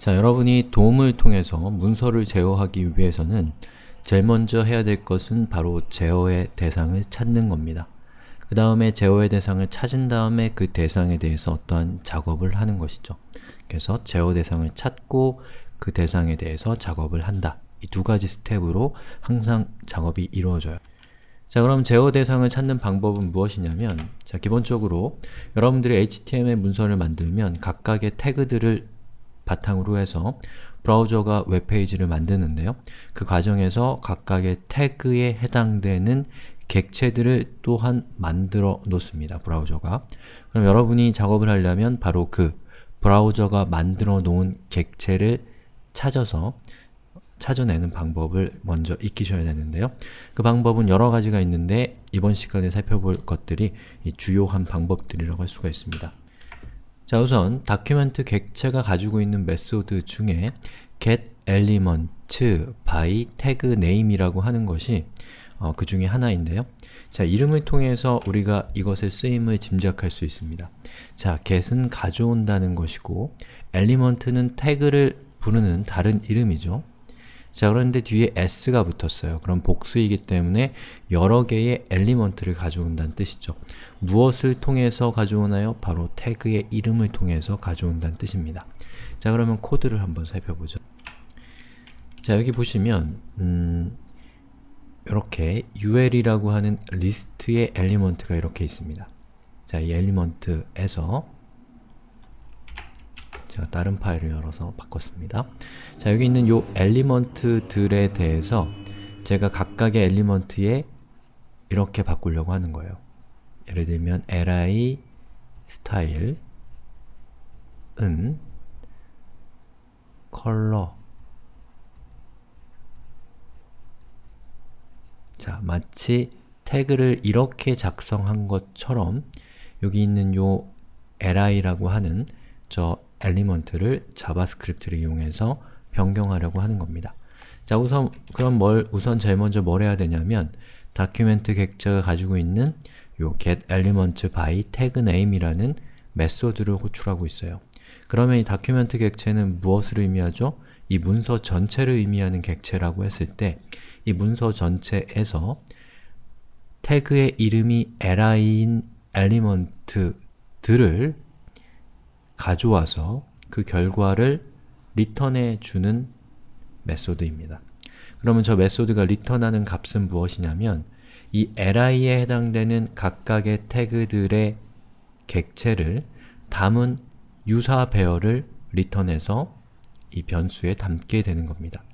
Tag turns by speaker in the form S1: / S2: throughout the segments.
S1: 자, 여러분이 도움을 통해서 문서를 제어하기 위해서는 제일 먼저 해야 될 것은 바로 제어의 대상을 찾는 겁니다. 그 다음에 제어의 대상을 찾은 다음에 그 대상에 대해서 어떠한 작업을 하는 것이죠. 그래서 제어 대상을 찾고 그 대상에 대해서 작업을 한다. 이 두 가지 스텝으로 항상 작업이 이루어져요. 자, 그럼 제어 대상을 찾는 방법은 무엇이냐면, 자, 기본적으로 여러분들이 HTML 문서를 만들면 각각의 태그들을 바탕으로 해서 브라우저가 웹페이지를 만드는데요. 그 과정에서 각각의 태그에 해당되는 객체들을 또한 만들어 놓습니다. 브라우저가. 그럼 여러분이 작업을 하려면 바로 그 브라우저가 만들어 놓은 객체를 찾아내는 방법을 먼저 익히셔야 되는데요. 그 방법은 여러 가지가 있는데 이번 시간에 살펴볼 것들이 이 주요한 방법들이라고 할 수가 있습니다. 자, 우선 다큐멘트 객체가 가지고 있는 메소드 중에 getElement by tagName이라고 하는 것이 그 중에 하나인데요. 자, 이름을 통해서 우리가 이것의 쓰임을 짐작할 수 있습니다. 자, get은 가져온다는 것이고 element는 태그를 부르는 다른 이름이죠. 자, 그런데 뒤에 s가 붙었어요. 그럼 복수이기 때문에 여러 개의 엘리먼트를 가져온다는 뜻이죠. 무엇을 통해서 가져오나요? 바로 태그의 이름을 통해서 가져온다는 뜻입니다. 자, 그러면 코드를 한번 살펴보죠. 자, 여기 보시면 이렇게 ul이라고 하는 리스트의 엘리먼트가 이렇게 있습니다. 자, 이 엘리먼트에서 제가 다른 파일을 열어서 바꿨습니다. 자, 여기 있는 요 엘리먼트들에 대해서 제가 각각의 엘리먼트에 이렇게 바꾸려고 하는 거예요. 예를 들면 li 스타일은 컬러. 자, 마치 태그를 이렇게 작성한 것처럼 여기 있는 요 li라고 하는 저 엘리먼트를 자바스크립트를 이용해서 변경하려고 하는 겁니다. 자, 우선 제일 먼저 뭘 해야 되냐면 다큐멘트 객체가 가지고 있는 요 getElement by tagName이라는 메소드를 호출하고 있어요. 그러면 이 다큐멘트 객체는 무엇을 의미하죠? 이 문서 전체를 의미하는 객체라고 했을 때 이 문서 전체에서 태그의 이름이 li인 엘리먼트들을 가져와서 그 결과를 리턴해 주는 메소드입니다. 그러면 저 메소드가 리턴하는 값은 무엇이냐면 이 li에 해당되는 각각의 태그들의 객체를 담은 유사 배열을 리턴해서 이 변수에 담게 되는 겁니다.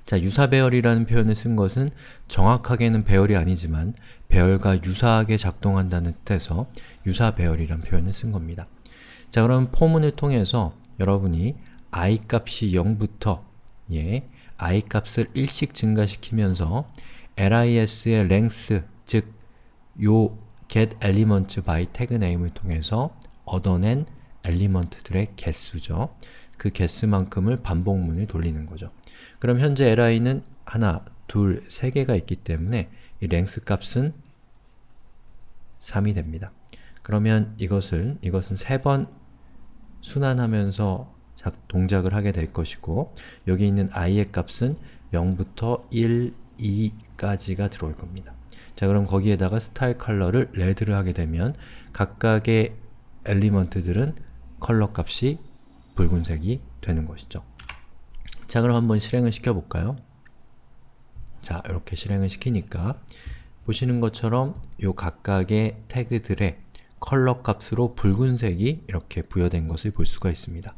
S1: 자, 유사 배열이라는 표현을 쓴 것은 정확하게는 배열이 아니지만 배열과 유사하게 작동한다는 뜻에서 유사 배열이라는 표현을 쓴 겁니다. 자, 그럼 포문을 통해서 여러분이 i 값이 0부터 i 값을 1씩 증가시키면서 lis의 length, 즉 요 getElement by tagName을 통해서 얻어낸 엘리먼트들의 개수죠. 그 개수만큼을 반복문을 돌리는 거죠. 그럼 현재 li는 하나, 둘, 세 개가 있기 때문에 이 length 값은 3이 됩니다. 그러면 이것은 3번 순환하면서 동작을 하게 될 것이고 여기 있는 i의 값은 0부터 1, 2까지가 들어올 겁니다. 자, 그럼 거기에다가 스타일 컬러를 레드를 하게 되면 각각의 엘리먼트들은 컬러 값이 붉은색이 되는 것이죠. 자, 그럼 한번 실행을 시켜볼까요? 자, 이렇게 실행을 시키니까 보시는 것처럼 요 각각의 태그들의 컬러 값으로 붉은색이 이렇게 부여된 것을 볼 수가 있습니다.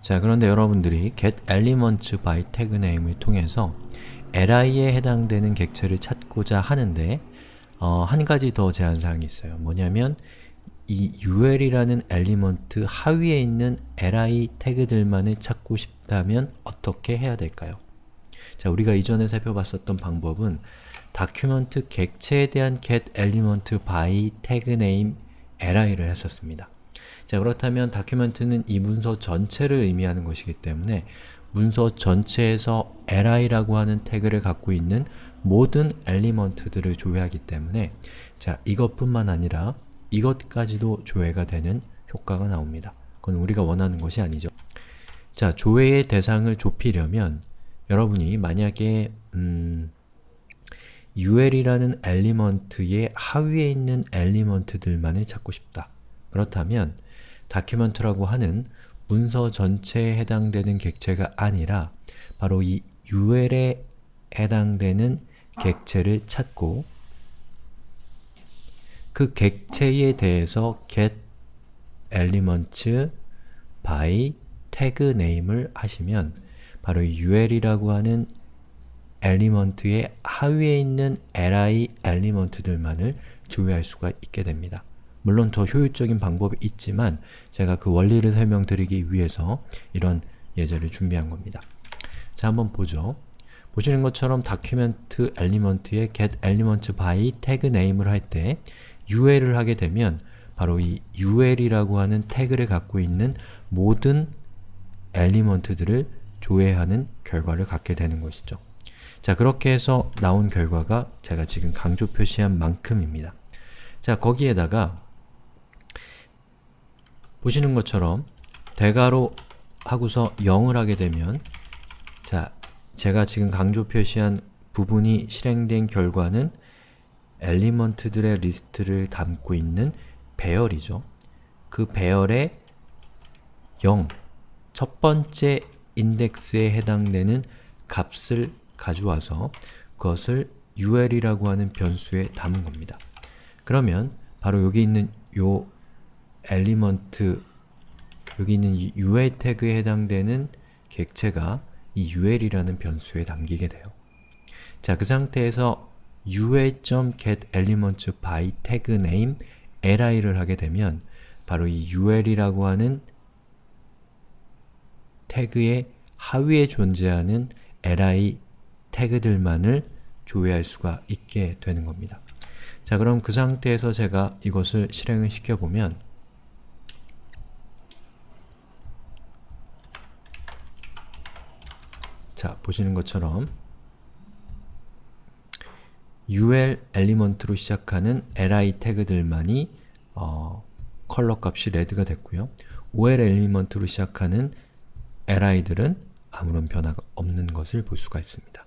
S1: 자, 그런데 여러분들이 getElement by tagName을 통해서 li에 해당되는 객체를 찾고자 하는데 한 가지 더 제한사항이 있어요. 뭐냐면 이 ul이라는 엘리먼트 하위에 있는 li 태그들만을 찾고 싶다면 어떻게 해야 될까요? 자, 우리가 이전에 살펴봤었던 방법은 다큐멘트 객체에 대한 getElement by tagName li를 했었습니다. 자, 그렇다면 다큐멘트는 이 문서 전체를 의미하는 것이기 때문에 문서 전체에서 li라고 하는 태그를 갖고 있는 모든 엘리먼트들을 조회하기 때문에 자, 이것뿐만 아니라 이것까지도 조회가 되는 효과가 나옵니다. 그건 우리가 원하는 것이 아니죠. 자, 조회의 대상을 좁히려면 여러분이 만약에 ul이라는 엘리먼트의 하위에 있는 엘리먼트들만을 찾고 싶다. 그렇다면 document라고 하는 문서 전체에 해당되는 객체가 아니라 바로 이 ul에 해당되는 객체를 찾고 그 객체에 대해서 get elements by tag name을 하시면 바로 이 ul이라고 하는 엘리먼트의 하위에 있는 li 엘리먼트들만을 조회할 수가 있게 됩니다. 물론 더 효율적인 방법이 있지만 제가 그 원리를 설명드리기 위해서 이런 예제를 준비한 겁니다. 자, 한번 보죠. 보시는 것처럼 document element에 get element by tag name을 할 때 ul을 하게 되면 바로 이 ul이라고 하는 태그를 갖고 있는 모든 엘리먼트들을 조회하는 결과를 갖게 되는 것이죠. 자, 그렇게 해서 나온 결과가 제가 지금 강조 표시한 만큼입니다. 자, 거기에다가 보시는 것처럼 대괄호 하고서 0을 하게 되면 자, 제가 지금 강조 표시한 부분이 실행된 결과는 엘리먼트들의 리스트를 담고 있는 배열이죠. 그 배열의 0, 첫 번째 인덱스에 해당되는 값을 가져와서 그것을 ul이라고 하는 변수에 담은 겁니다. 그러면 바로 여기 있는 요 엘리먼트, 여기 있는 이 ul 태그에 해당되는 객체가 이 ul이라는 변수에 담기게 돼요. 자, 그 상태에서 ul.getElements by tag name li를 하게 되면 바로 이 ul이라고 하는 태그의 하위에 존재하는 li 태그들만을 조회할 수가 있게 되는 겁니다. 자, 그럼 그 상태에서 제가 이것을 실행을 시켜보면 자, 보시는 것처럼 ul 엘리먼트로 시작하는 li 태그들만이 컬러 값이 레드가 됐고요. ol 엘리먼트로 시작하는 li들은 아무런 변화가 없는 것을 볼 수가 있습니다.